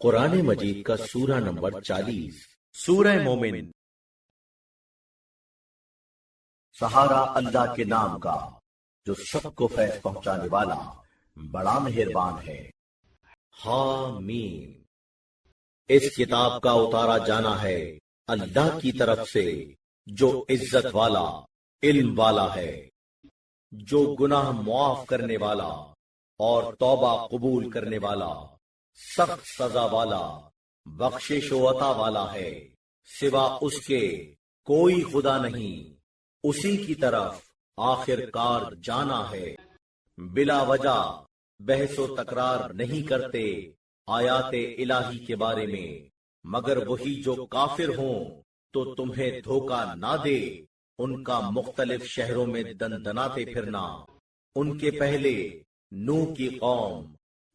قرآن مجید کا سورہ نمبر 40 سورہ مومن۔ سہارا اللہ کے نام کا جو سب کو فیض پہنچانے والا بڑا مہربان ہے۔ حامیم۔ اس کتاب کا اتارا جانا ہے اللہ کی طرف سے جو عزت والا علم والا ہے، جو گناہ معاف کرنے والا اور توبہ قبول کرنے والا، سخت سزا والا، بخشش و عطا والا ہے۔ سوا اس کے کوئی خدا نہیں، اسی کی طرف آخر کار جانا ہے۔ بلا وجہ بحث و تکرار نہیں کرتے آیات الہی کے بارے میں، مگر وہی جو کافر ہوں تو تمہیں دھوکہ نہ دے ان کا مختلف شہروں میں دندناتے پھرنا۔ ان کے پہلے نوح کی قوم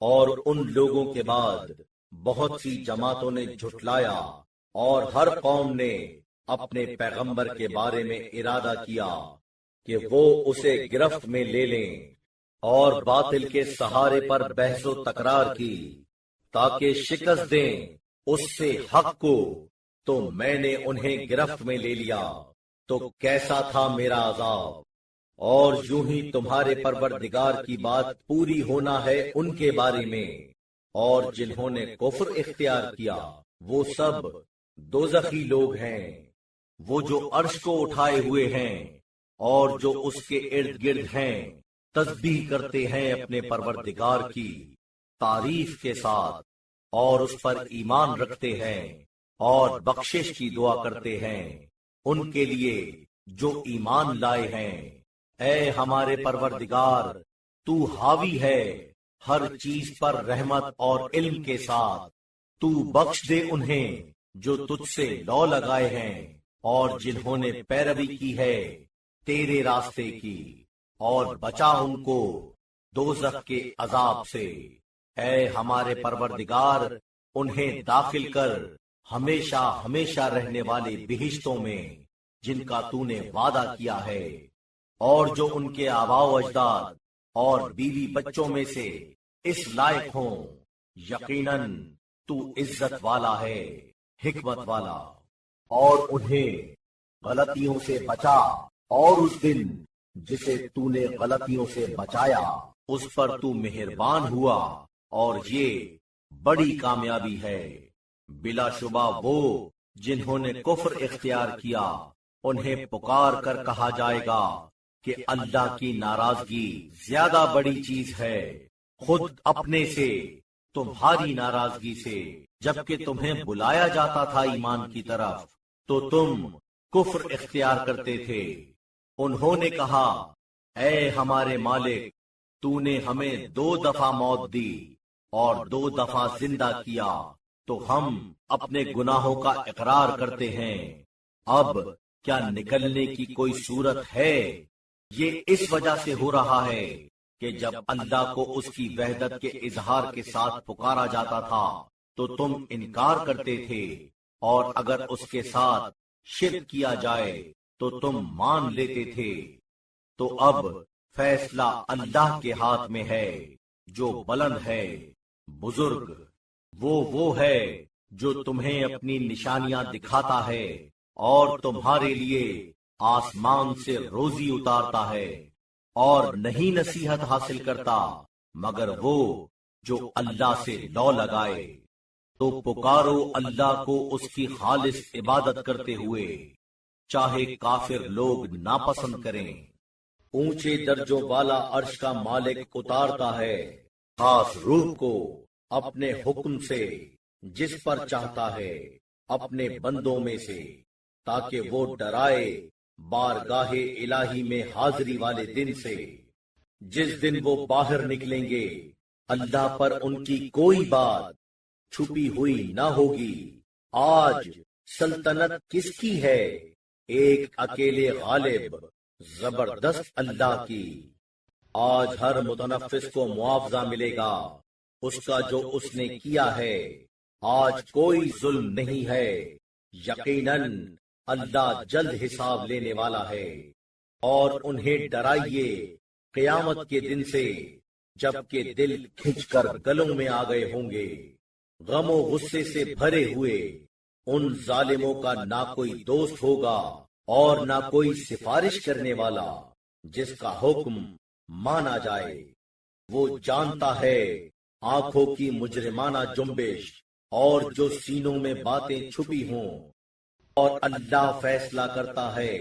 اور ان لوگوں کے بعد بہت سی جماعتوں نے جھٹلایا، اور ہر قوم نے اپنے پیغمبر کے بارے میں ارادہ کیا کہ وہ اسے گرفت میں لے لیں، اور باطل کے سہارے پر بحث و تکرار کی تاکہ شکست دیں اس سے حق کو، تو میں نے انہیں گرفت میں لے لیا، تو کیسا تھا میرا عذاب۔ اور یوں ہی تمہارے پروردگار کی بات پوری ہونا ہے ان کے بارے میں، اور جنہوں نے کفر اختیار کیا وہ سب دوزخی لوگ ہیں، وہ جو عرش کو اٹھائے ہوئے ہیں اور جو اس کے ارد گرد ہیں، تسبیح کرتے ہیں اپنے پروردگار کی تعریف کے ساتھ، اور اس پر ایمان رکھتے ہیں اور بخشش کی دعا کرتے ہیں ان کے لیے جو ایمان لائے ہیں۔ اے ہمارے پروردگار، تو حاوی ہے ہر چیز پر رحمت اور علم کے ساتھ، تو بخش دے انہیں جو تجھ سے لو لگائے ہیں اور جنہوں نے پیروی کی ہے تیرے راستے کی، اور بچا ان کو دوزخ کے عذاب سے۔ اے ہمارے پروردگار، انہیں داخل کر ہمیشہ ہمیشہ رہنے والے بہشتوں میں جن کا تو نے وعدہ کیا ہے، اور جو ان کے آباء و اجداد اور بیوی بچوں میں سے اس لائق ہوں۔ یقیناً تو عزت والا ہے، حکمت والا۔ اور انہیں غلطیوں سے بچا، اور اس دن جسے تو نے غلطیوں سے بچایا اس پر تو مہربان ہوا، اور یہ بڑی کامیابی ہے۔ بلا شبہ وہ جنہوں نے کفر اختیار کیا انہیں پکار کر کہا جائے گا کہ اللہ کی ناراضگی زیادہ بڑی چیز ہے خود اپنے سے، تمہاری ناراضگی سے۔ جبکہ تمہیں بلایا جاتا تھا ایمان کی طرف تو تم کفر اختیار کرتے تھے۔ انہوں نے کہا، اے ہمارے مالک، تو نے ہمیں 2 دفعہ موت دی اور 2 دفعہ زندہ کیا، تو ہم اپنے گناہوں کا اقرار کرتے ہیں۔ اب کیا نکلنے کی کوئی صورت ہے؟ یہ اس وجہ سے ہو رہا ہے کہ جب اللہ کو اس کی وحدت کے اظہار کے ساتھ پکارا جاتا تھا تو تم انکار کرتے تھے، اور اگر اس کے ساتھ شرک کیا جائے تو تم مان لیتے تھے۔ تو اب فیصلہ اللہ کے ہاتھ میں ہے جو بلند ہے، بزرگ۔ وہ ہے جو تمہیں اپنی نشانیاں دکھاتا ہے اور تمہارے لیے آسمان سے روزی اتارتا ہے، اور نہیں نصیحت حاصل کرتا مگر وہ جو اللہ سے لو لگائے۔ تو پکارو اللہ کو اس کی خالص عبادت کرتے ہوئے، چاہے کافر لوگ ناپسند کریں۔ اونچے درجوں والا عرش کا مالک اتارتا ہے خاص روح کو اپنے حکم سے جس پر چاہتا ہے اپنے بندوں میں سے، تاکہ وہ ڈرائے بارگاہ الہی میں حاضری والے دن سے، جس دن وہ باہر نکلیں گے اللہ پر ان کی کوئی بات چھپی ہوئی نہ ہوگی۔ آج سلطنت کس کی ہے؟ ایک اکیلے غالب زبردست اللہ کی۔ آج ہر متنفس کو معاوضہ ملے گا اس کا جو اس نے کیا ہے۔ آج کوئی ظلم نہیں ہے، یقیناً اللہ جلد حساب لینے والا ہے۔ اور انہیں ڈرائیے قیامت کے دن سے جبکہ دل کھنچ کر گلوں میں آ گئے ہوں گے۔ غم و غصے سے بھرے ہوئے ان ظالموں کا نہ کوئی دوست ہوگا اور نہ کوئی سفارش کرنے والا جس کا حکم مانا جائے۔ وہ جانتا ہے آنکھوں کی مجرمانہ جنبش اور جو سینوں میں باتیں چھپی ہوں، اور اللہ فیصلہ کرتا ہے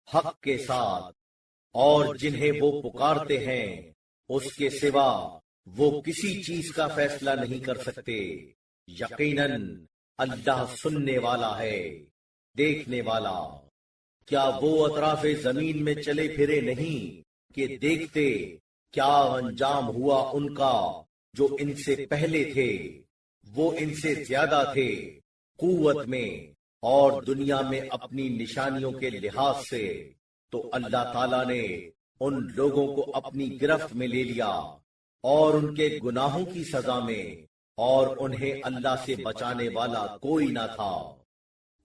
حق کے ساتھ، اور جنہیں وہ پکارتے ہیں اس کے سوا وہ کسی چیز کا فیصلہ نہیں کر سکتے۔ یقیناً اللہ سننے والا ہے، دیکھنے والا۔ کیا وہ اطراف زمین میں چلے پھرے نہیں کہ دیکھتے کیا انجام ہوا ان کا جو ان سے پہلے تھے؟ وہ ان سے زیادہ تھے قوت میں اور دنیا میں اپنی نشانیوں کے لحاظ سے، تو اللہ تعالیٰ نے ان لوگوں کو اپنی گرفت میں لے لیا اور ان کے گناہوں کی سزا میں، اور انہیں اللہ سے بچانے والا کوئی نہ تھا۔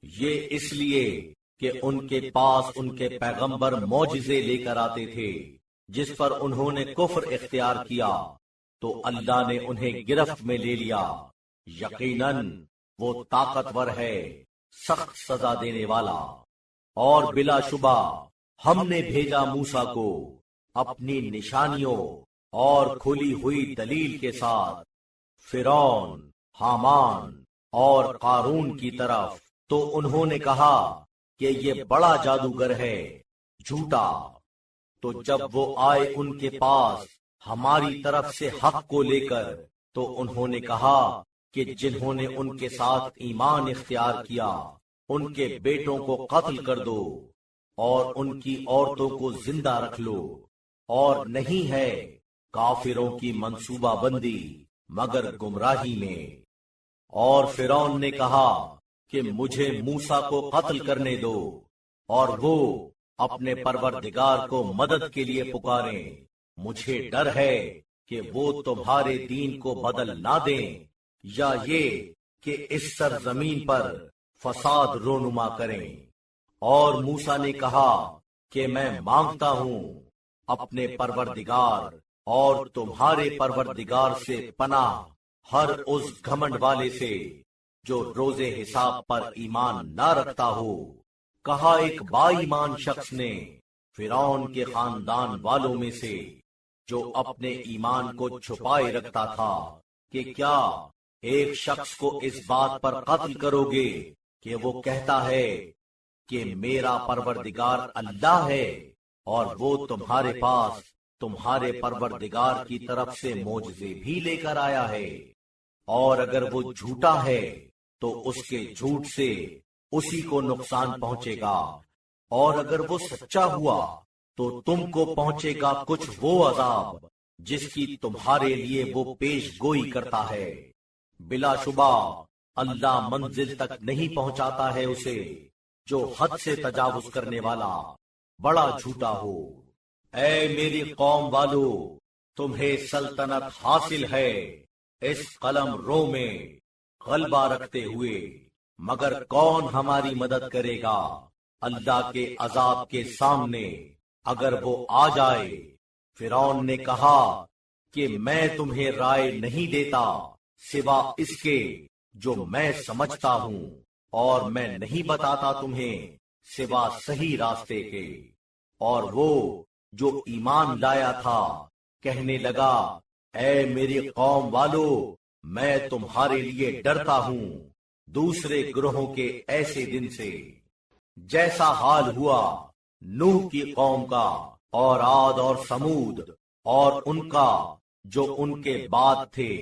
یہ اس لیے کہ ان کے پاس ان کے پیغمبر معجزے لے کر آتے تھے جس پر انہوں نے کفر اختیار کیا، تو اللہ نے انہیں گرفت میں لے لیا۔ یقیناً وہ طاقتور ہے، سخت سزا دینے والا۔ اور بلا شبہ ہم نے بھیجا موسیٰ کو اپنی نشانیوں اور کھلی ہوئی دلیل کے ساتھ فرعون، حامان اور قارون کی طرف، تو انہوں نے کہا کہ یہ بڑا جادوگر ہے، جھوٹا۔ تو جب وہ آئے ان کے پاس ہماری طرف سے حق کو لے کر، تو انہوں نے کہا کہ جنہوں نے ان کے ساتھ ایمان اختیار کیا ان کے بیٹوں کو قتل کر دو اور ان کی عورتوں کو زندہ رکھ لو، اور نہیں ہے کافروں کی منصوبہ بندی مگر گمراہی میں۔ اور فرعون نے کہا کہ مجھے موسیٰ کو قتل کرنے دو، اور وہ اپنے پروردگار کو مدد کے لیے پکاریں، مجھے ڈر ہے کہ وہ تمہارے دین کو بدل نہ دیں، یا یہ کہ اس سرزمین پر فساد رونما کریں۔ اور موسیٰ نے کہا کہ میں مانگتا ہوں اپنے پروردگار اور تمہارے پروردگار سے پناہ ہر اس گھمنڈ والے سے جو روز حساب پر ایمان نہ رکھتا ہو۔ کہا ایک با ایمان شخص نے فرعون کے خاندان والوں میں سے جو اپنے ایمان کو چھپائے رکھتا تھا کہ کیا ایک شخص کو اس بات پر قتل کرو گے کہ وہ کہتا ہے کہ میرا پروردگار اللہ ہے، اور وہ تمہارے پاس تمہارے پروردگار کی طرف سے معجزے بھی لے کر آیا ہے، اور اگر وہ جھوٹا ہے تو اس کے جھوٹ سے اسی کو نقصان پہنچے گا، اور اگر وہ سچا ہوا تو تم کو پہنچے گا کچھ وہ عذاب جس کی تمہارے لیے وہ پیش گوئی کرتا ہے۔ بلا شبہ اللہ منزل تک نہیں پہنچاتا ہے اسے جو حد سے تجاوز کرنے والا بڑا جھوٹا ہو۔ اے میری قوم والو، تمہیں سلطنت حاصل ہے اس قلم رو میں غلبہ رکھتے ہوئے، مگر کون ہماری مدد کرے گا اللہ کے عذاب کے سامنے اگر وہ آ جائے؟ فرعون نے کہا کہ میں تمہیں رائے نہیں دیتا سوا اس کے جو میں سمجھتا ہوں، اور میں نہیں بتاتا تمہیں سوا صحیح راستے کے۔ اور وہ جو ایمان لایا تھا کہنے لگا، اے میری قوم والو، میں تمہارے لیے ڈرتا ہوں دوسرے گروہوں کے ایسے دن سے جیسا حال ہوا نوح کی قوم کا، اور عاد اور سمود اور ان کا جو ان کے بعد تھے،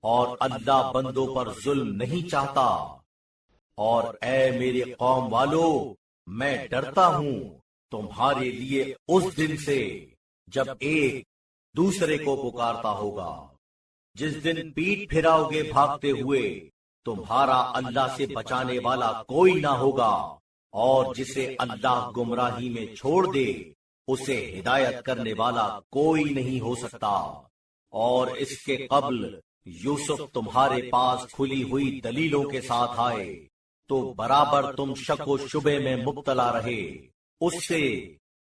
اور اللہ بندوں پر ظلم نہیں چاہتا۔ اور اے میری قوم والو، میں ڈرتا ہوں تمہارے لیے اس دن سے جب ایک دوسرے کو پکارتا ہوگا، جس دن پیٹ پھراؤ گے بھاگتے ہوئے، تمہارا اللہ سے بچانے والا کوئی نہ ہوگا، اور جسے اللہ گمراہی میں چھوڑ دے اسے ہدایت کرنے والا کوئی نہیں ہو سکتا۔ اور اس کے قبل یوسف تمہارے پاس کھلی ہوئی دلیلوں کے ساتھ آئے تو برابر تم شک و شبے میں مبتلا رہے اس سے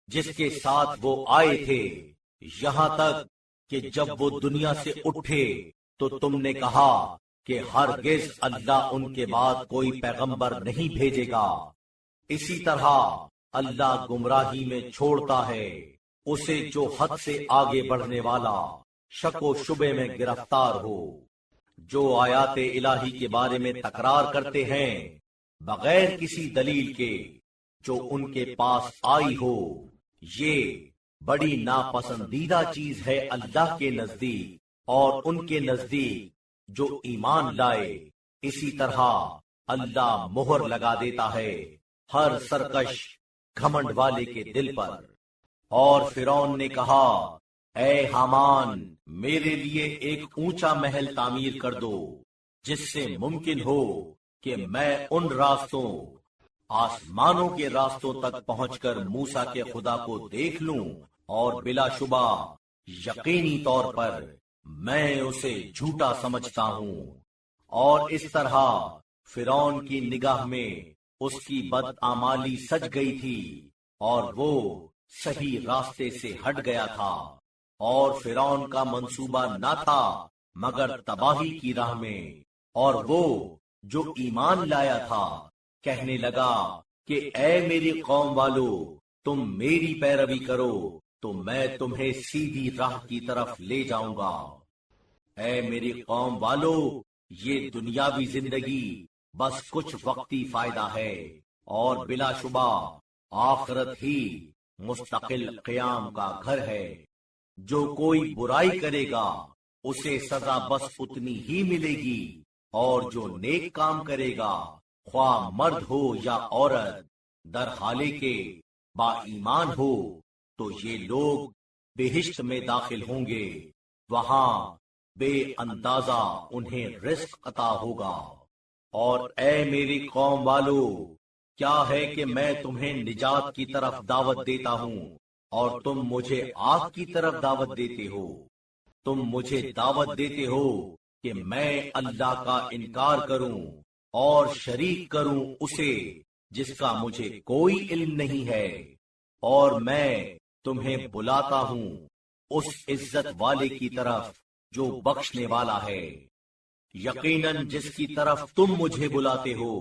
جس کے ساتھ وہ آئے تھے، یہاں تک کہ جب وہ دنیا سے اٹھے تو تم نے کہا کہ ہرگز اللہ ان کے بعد کوئی پیغمبر نہیں بھیجے گا۔ اسی طرح اللہ گمراہی میں چھوڑتا ہے اسے جو حد سے آگے بڑھنے والا شک و شبے میں گرفتار ہو۔ جو آیات الہی کے بارے میں تکرار کرتے ہیں بغیر کسی دلیل کے جو ان کے پاس آئی ہو، یہ بڑی ناپسندیدہ چیز ہے اللہ کے نزدیک اور ان کے نزدیک جو ایمان لائے۔ اسی طرح اللہ مہر لگا دیتا ہے ہر سرکش گھمنڈ والے کے دل پر۔ اور فرعون نے کہا، اے حامان، میرے لیے ایک اونچا محل تعمیر کر دو جس سے ممکن ہو کہ میں ان راستوں آسمانوں کے راستوں تک پہنچ کر موسیٰ کے خدا کو دیکھ لوں، اور بلا شبہ یقینی طور پر میں اسے جھوٹا سمجھتا ہوں۔ اور اس طرح فرعون کی نگاہ میں اس کی بدعمالی سج گئی تھی اور وہ صحیح راستے سے ہٹ گیا تھا، اور فرعون کا منصوبہ نہ تھا مگر تباہی کی راہ میں۔ اور وہ جو ایمان لایا تھا کہنے لگا کہ اے میری قوم والو، تم میری پیروی کرو تو میں تمہیں سیدھی راہ کی طرف لے جاؤں گا۔ اے میری قوم والو، یہ دنیاوی زندگی بس کچھ وقتی فائدہ ہے، اور بلا شبہ آخرت ہی مستقل قیام کا گھر ہے۔ جو کوئی برائی کرے گا اسے سزا بس اتنی ہی ملے گی، اور جو نیک کام کرے گا خواہ مرد ہو یا عورت، در حالے کے با ایمان ہو، تو یہ لوگ بہشت میں داخل ہوں گے، وہاں بے اندازہ انہیں رزق عطا ہوگا۔ اور اے میری قوم والو، کیا ہے کہ میں تمہیں نجات کی طرف دعوت دیتا ہوں اور تم مجھے آگ کی طرف دعوت دیتے ہو۔ تم مجھے دعوت دیتے ہو کہ میں اللہ کا انکار کروں اور شریک کروں اسے جس کا مجھے کوئی علم نہیں ہے، اور میں تمہیں بلاتا ہوں اس عزت والے کی طرف جو بخشنے والا ہے۔ یقیناً جس کی طرف تم مجھے بلاتے ہو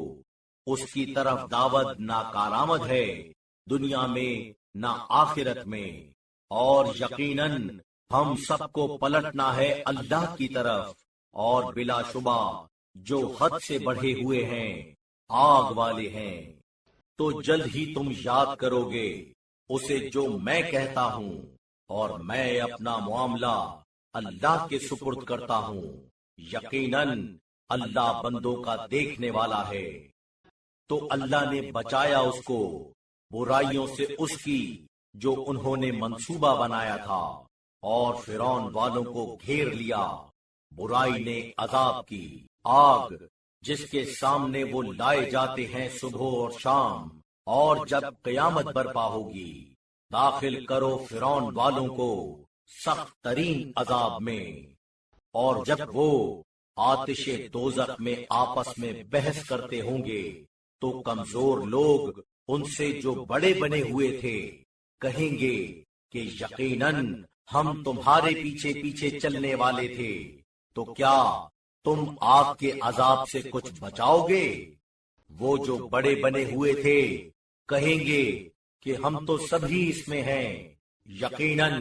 اس کی طرف دعوت نہ کارآمد ہے دنیا میں نہ آخرت میں، اور یقیناً ہم سب کو پلٹنا ہے اللہ کی طرف، اور بلا شبہ جو حد سے بڑھے ہوئے ہیں آگ والے ہیں۔ تو جلد ہی تم یاد کرو گے اسے جو میں کہتا ہوں، اور میں اپنا معاملہ اللہ کے سپرد کرتا ہوں۔ یقیناً اللہ بندوں کا دیکھنے والا ہے۔ تو اللہ نے بچایا اس کو برائیوں سے اس کی جو انہوں نے منصوبہ بنایا تھا، اور فرعون والوں کو گھیر لیا برائی نے عذاب کی آگ جس کے سامنے وہ لائے جاتے ہیں صبح اور شام، اور جب قیامت برپا ہوگی داخل کرو فرعون والوں کو سخت ترین عذاب میں۔ اور جب وہ آتش دوزخ میں آپس میں بحث کرتے ہوں گے تو کمزور لوگ ان سے جو بڑے بنے ہوئے تھے کہیں گے کہ یقیناً ہم تمہارے پیچھے پیچھے چلنے والے تھے، تو کیا تم آگ کے عذاب سے کچھ بچاؤ گے؟ وہ جو بڑے بنے ہوئے تھے کہیں گے کہ ہم تو سبھی اس میں ہیں۔ یقیناً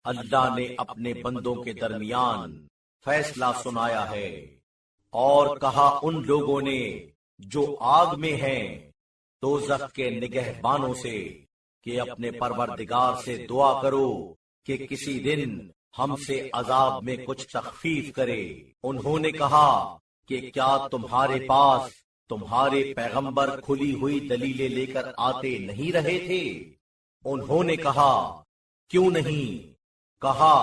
اللہ نے اپنے بندوں کے درمیان فیصلہ سنایا ہے۔ اور کہا ان لوگوں نے جو آگ میں ہیں دوزخ کے نگہبانوں سے کہ اپنے پروردگار سے دعا کرو کہ کسی دن ہم سے عذاب میں کچھ تخفیف کرے۔ انہوں نے کہا کہ کیا تمہارے پاس تمہارے پیغمبر کھلی ہوئی دلیلیں لے کر آتے نہیں رہے تھے؟ انہوں نے کہا کیوں نہیں؟ کہا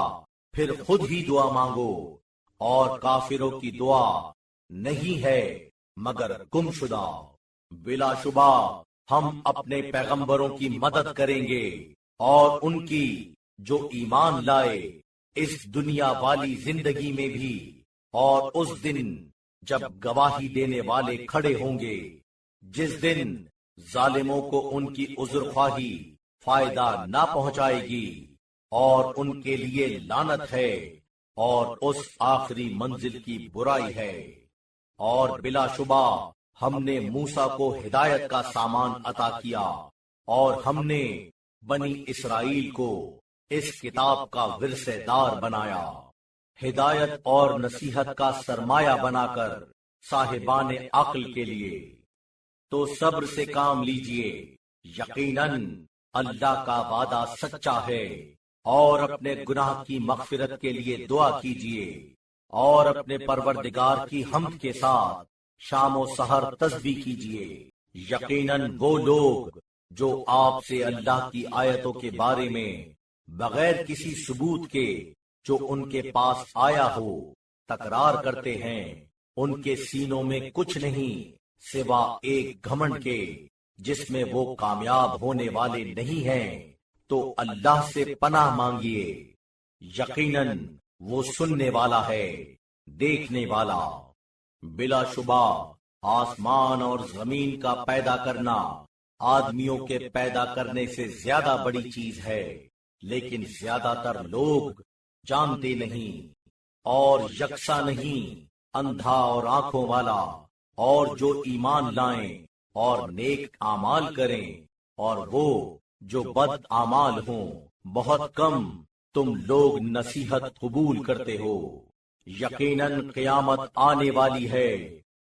پھر خود ہی دعا مانگو، اور کافروں کی دعا نہیں ہے مگر گمشدہ۔ بلا شبہ ہم اپنے پیغمبروں کی مدد کریں گے اور ان کی جو ایمان لائے اس دنیا والی زندگی میں بھی، اور اس دن جب گواہی دینے والے کھڑے ہوں گے، جس دن ظالموں کو ان کی عذر خواہی فائدہ نہ پہنچائے گی، اور ان کے لیے لعنت ہے اور اس آخری منزل کی برائی ہے۔ اور بلا شبہ ہم نے موسیٰ کو ہدایت کا سامان عطا کیا، اور ہم نے بنی اسرائیل کو اس کتاب کا ورثہ دار بنایا، ہدایت اور نصیحت کا سرمایہ بنا کر صاحبان عقل کے لیے۔ تو صبر سے کام لیجئے، یقیناً اللہ کا وعدہ سچا ہے، اور اپنے گناہ کی مغفرت کے لیے دعا کیجئے، اور اپنے پروردگار کی حمد کے ساتھ شام و سحر تسبیح کیجئے۔ یقیناً وہ لوگ جو آپ سے اللہ کی آیتوں کے بارے میں بغیر کسی ثبوت کے جو ان کے پاس آیا ہو تکرار کرتے ہیں، ان کے سینوں میں کچھ نہیں سوا ایک گھمنڈ کے جس میں وہ کامیاب ہونے والے نہیں ہیں۔ تو اللہ سے پناہ مانگیے، یقیناً وہ سننے والا ہے، دیکھنے والا۔ بلا شبہ آسمان اور زمین کا پیدا کرنا آدمیوں کے پیدا کرنے سے زیادہ بڑی چیز ہے، لیکن زیادہ تر لوگ جانتے نہیں، اور یکساں نہیں، اندھا اور آنکھوں والا۔ اور جو ایمان لائیں اور نیک اعمال کریں، اور وہ جو بد اعمال ہوں، بہت کم تم لوگ نصیحت قبول کرتے ہو۔ یقیناً قیامت آنے والی ہے،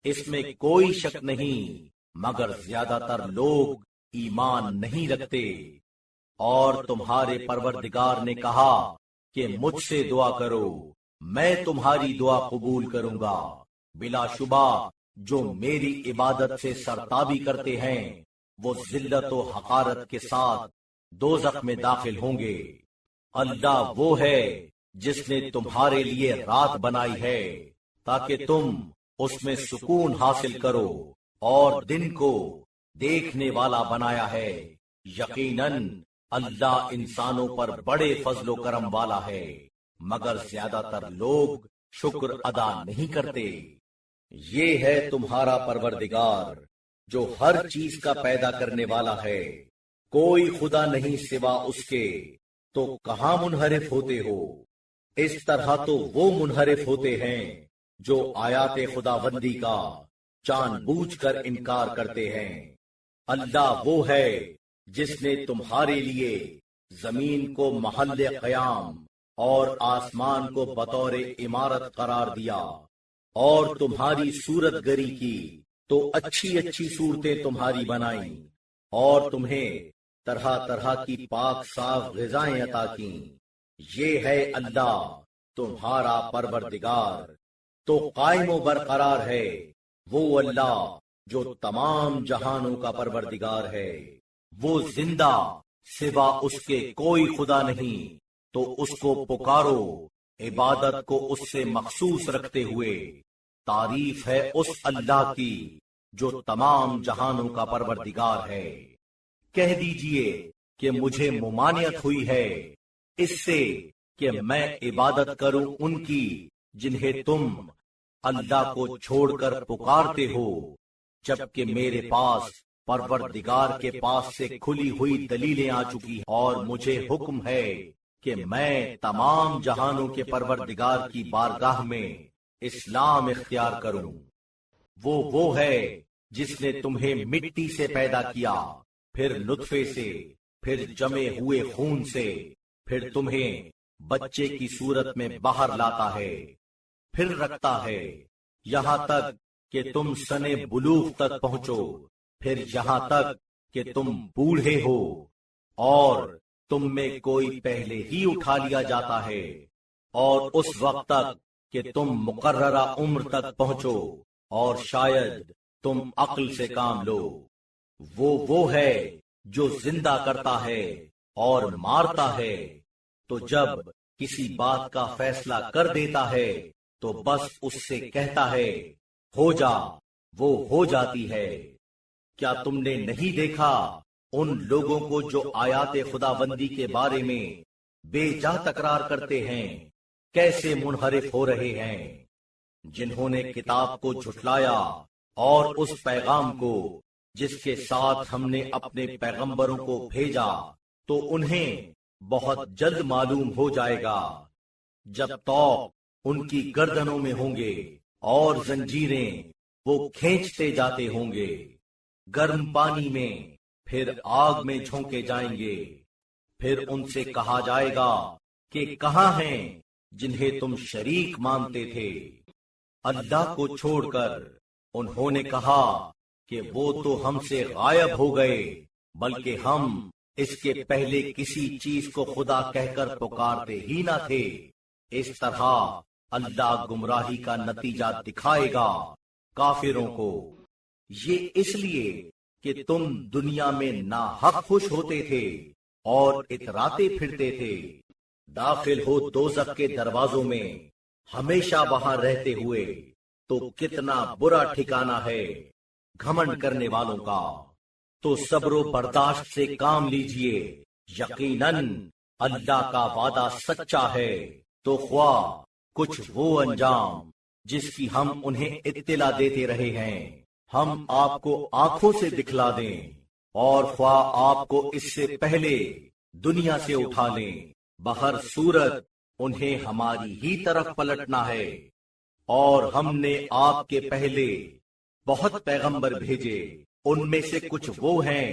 اس میں کوئی شک نہیں، مگر زیادہ تر لوگ ایمان نہیں رکھتے۔ اور تمہارے پروردگار نے کہا کہ مجھ سے دعا کرو، میں تمہاری دعا قبول کروں گا۔ بلا شبہ جو میری عبادت سے سرتابی کرتے ہیں وہ ذلت و حقارت کے ساتھ دوزخ میں داخل ہوں گے۔ اللہ وہ ہے جس نے تمہارے لیے رات بنائی ہے تاکہ تم اس میں سکون حاصل کرو، اور دن کو دیکھنے والا بنایا ہے۔ یقیناً اللہ انسانوں پر بڑے فضل و کرم والا ہے، مگر زیادہ تر لوگ شکر ادا نہیں کرتے۔ یہ ہے تمہارا پروردگار جو ہر چیز کا پیدا کرنے والا ہے، کوئی خدا نہیں سوا اس کے، تو کہاں منحرف ہوتے ہو؟ اس طرح تو وہ منحرف ہوتے ہیں جو آیات خداوندی کا جان بوجھ کر انکار کرتے ہیں۔ اللہ وہ ہے جس نے تمہارے لیے زمین کو محل قیام اور آسمان کو بطور عمارت قرار دیا، اور تمہاری صورت گری کی تو اچھی اچھی صورتیں تمہاری بنائیں، اور تمہیں طرح طرح کی پاک صاف غذائیں عطا کیں۔ یہ ہے اللہ تمہارا پروردگار، تو قائم و برقرار ہے وہ اللہ جو تمام جہانوں کا پروردگار ہے۔ وہ زندہ، سوا اس کے کوئی خدا نہیں، تو اس کو پکارو، عبادت کو اس سے مخصوص رکھتے ہوئے۔ تعریف ہے اس اللہ کی جو تمام جہانوں کا پروردگار ہے۔ کہہ دیجئے کہ مجھے ممانعت ہوئی ہے اس سے کہ میں عبادت کروں ان کی جنہیں تم اللہ کو چھوڑ کر پکارتے ہو، جبکہ میرے پاس پروردگار کے پاس سے کھلی ہوئی دلیلیں آ چکی ہیں، اور مجھے حکم ہے کہ میں تمام جہانوں کے پروردگار کی بارگاہ میں اسلام اختیار کروں۔ وہ ہے جس نے تمہیں مٹی سے پیدا کیا، پھر نطفے سے، پھر جمے ہوئے خون سے، پھر تمہیں بچے کی صورت میں باہر لاتا ہے، پھر رکھتا ہے، یہاں تک کہ تم سن بلوغ تک پہنچو، پھر یہاں تک کہ تم بوڑھے ہو، اور تم میں کوئی پہلے ہی اٹھا لیا جاتا ہے، اور اس وقت تک کہ تم مقررہ عمر تک پہنچو، اور شاید تم عقل سے کام لو۔ وہ ہے جو زندہ کرتا ہے اور مارتا ہے، تو جب کسی بات کا فیصلہ کر دیتا ہے تو بس اس سے کہتا ہے ہو جا، وہ ہو جاتی ہے۔ کیا تم نے نہیں دیکھا ان لوگوں کو جو آیات خداوندی کے بارے میں بے جا تکرار کرتے ہیں کیسے منحرف ہو رہے ہیں؟ جنہوں نے کتاب کو جھٹلایا اور اس پیغام کو جس کے ساتھ ہم نے اپنے پیغمبروں کو بھیجا، تو انہیں بہت جلد معلوم ہو جائے گا جب طوق ان کی گردنوں میں ہوں گے اور زنجیریں وہ کھینچتے جاتے ہوں گے، گرم پانی میں، پھر آگ میں جھونکے جائیں گے۔ پھر ان سے کہا جائے گا کہ کہاں ہیں جنہیں تم شریک مانتے تھے؟ اللہ کو چھوڑ کر انہوں نے کہا کہ وہ تو ہم سے غائب ہو گئے، بلکہ ہم اس کے پہلے کسی چیز کو خدا کہہ کر پکارتے ہی نہ تھے۔ اس طرح اللہ گمراہی کا نتیجہ دکھائے گا کافروں کو۔ یہ اس لیے کہ تم دنیا میں ناحق خوش ہوتے تھے اور اتراتے پھرتے تھے۔ داخل ہو دوزخ کے دروازوں میں، ہمیشہ وہاں رہتے ہوئے، تو کتنا برا ٹھکانہ ہے گھمنڈ کرنے والوں کا۔ تو صبر و برداشت سے کام لیجئے، یقیناً اللہ کا وعدہ سچا ہے۔ تو خواہ کچھ وہ انجام جس کی ہم انہیں اطلاع دیتے رہے ہیں ہم آپ کو آنکھوں سے دکھلا دیں، اور خواہ آپ کو اس سے پہلے دنیا سے اٹھا لیں، بہر صورت انہیں ہماری ہی طرف پلٹنا ہے۔ اور ہم نے آپ کے پہلے بہت پیغمبر بھیجے، ان میں سے کچھ وہ ہیں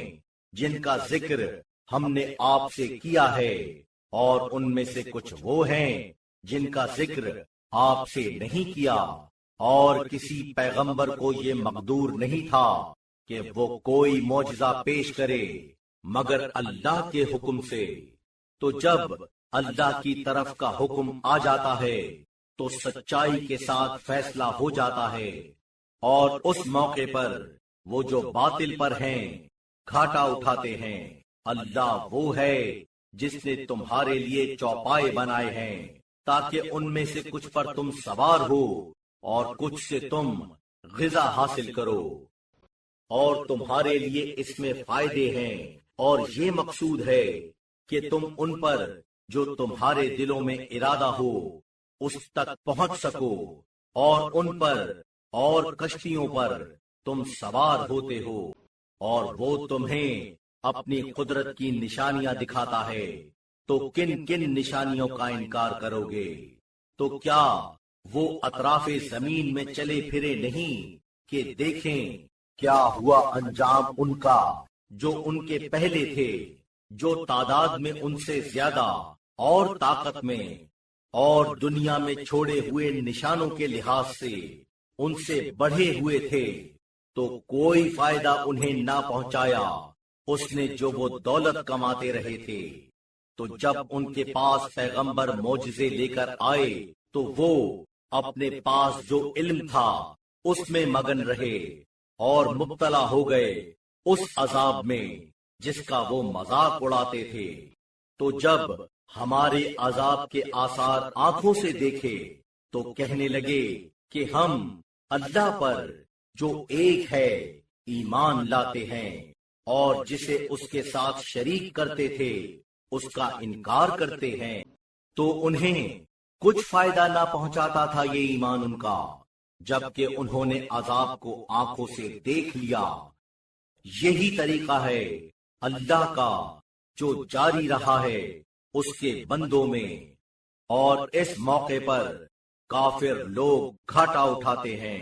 جن کا ذکر ہم نے آپ سے کیا ہے، اور ان میں سے کچھ وہ ہیں جن کا ذکر آپ سے نہیں کیا۔ اور کسی پیغمبر کو یہ مقدور نہیں تھا کہ وہ کوئی معجزہ پیش کرے مگر اللہ کے حکم سے۔ تو جب اللہ کی طرف کا حکم آ جاتا ہے تو سچائی کے ساتھ فیصلہ ہو جاتا ہے، اور اس موقع پر وہ جو باطل پر ہیں گھاٹا اٹھاتے ہیں۔ اللہ وہ ہے جس نے تمہارے لیے چوپائے بنائے ہیں تاکہ ان میں سے کچھ پر تم سوار ہو اور کچھ سے تم غذا حاصل کرو، اور تمہارے لیے اس میں فائدے ہیں، اور یہ مقصود ہے کہ تم ان پر جو تمہارے دلوں میں ارادہ ہو اس تک پہنچ سکو، اور ان پر اور کشتیوں پر تم سوار ہوتے ہو، اور وہ تمہیں اپنی قدرت کی نشانیاں دکھاتا ہے۔ تو کن کن نشانیوں کا انکار کرو گے؟ تو کیا وہ اطراف زمین میں چلے پھرے نہیں کہ دیکھیں کیا ہوا انجام ان کا جو ان کے پہلے تھے، جو تعداد میں ان سے زیادہ اور طاقت میں اور دنیا میں چھوڑے ہوئے نشانوں کے لحاظ سے ان سے بڑھے ہوئے تھے، تو کوئی فائدہ انہیں نہ پہنچایا اس نے جو وہ دولت کماتے رہے تھے۔ تو جب ان کے پاس پیغمبر معجزے لے کر آئے تو وہ اپنے پاس جو علم تھا اس میں مگن رہے اور مبتلا ہو گئے اس عذاب میں جس کا وہ مذاق اڑاتے تھے۔ تو جب ہمارے عذاب کے آثار آنکھوں سے دیکھے تو کہنے لگے کہ ہم اللہ پر جو ایک ہے ایمان لاتے ہیں، اور جسے اس کے ساتھ شریک کرتے تھے اس کا انکار کرتے ہیں۔ تو انہیں کچھ فائدہ نہ پہنچاتا تھا یہ ایمان ان کا، جبکہ انہوں نے عذاب کو آنکھوں سے دیکھ لیا۔ یہی طریقہ ہے اللہ کا جو جاری رہا ہے اس کے بندوں میں، اور اس موقع پر کافر لوگ گھاٹا اٹھاتے ہیں۔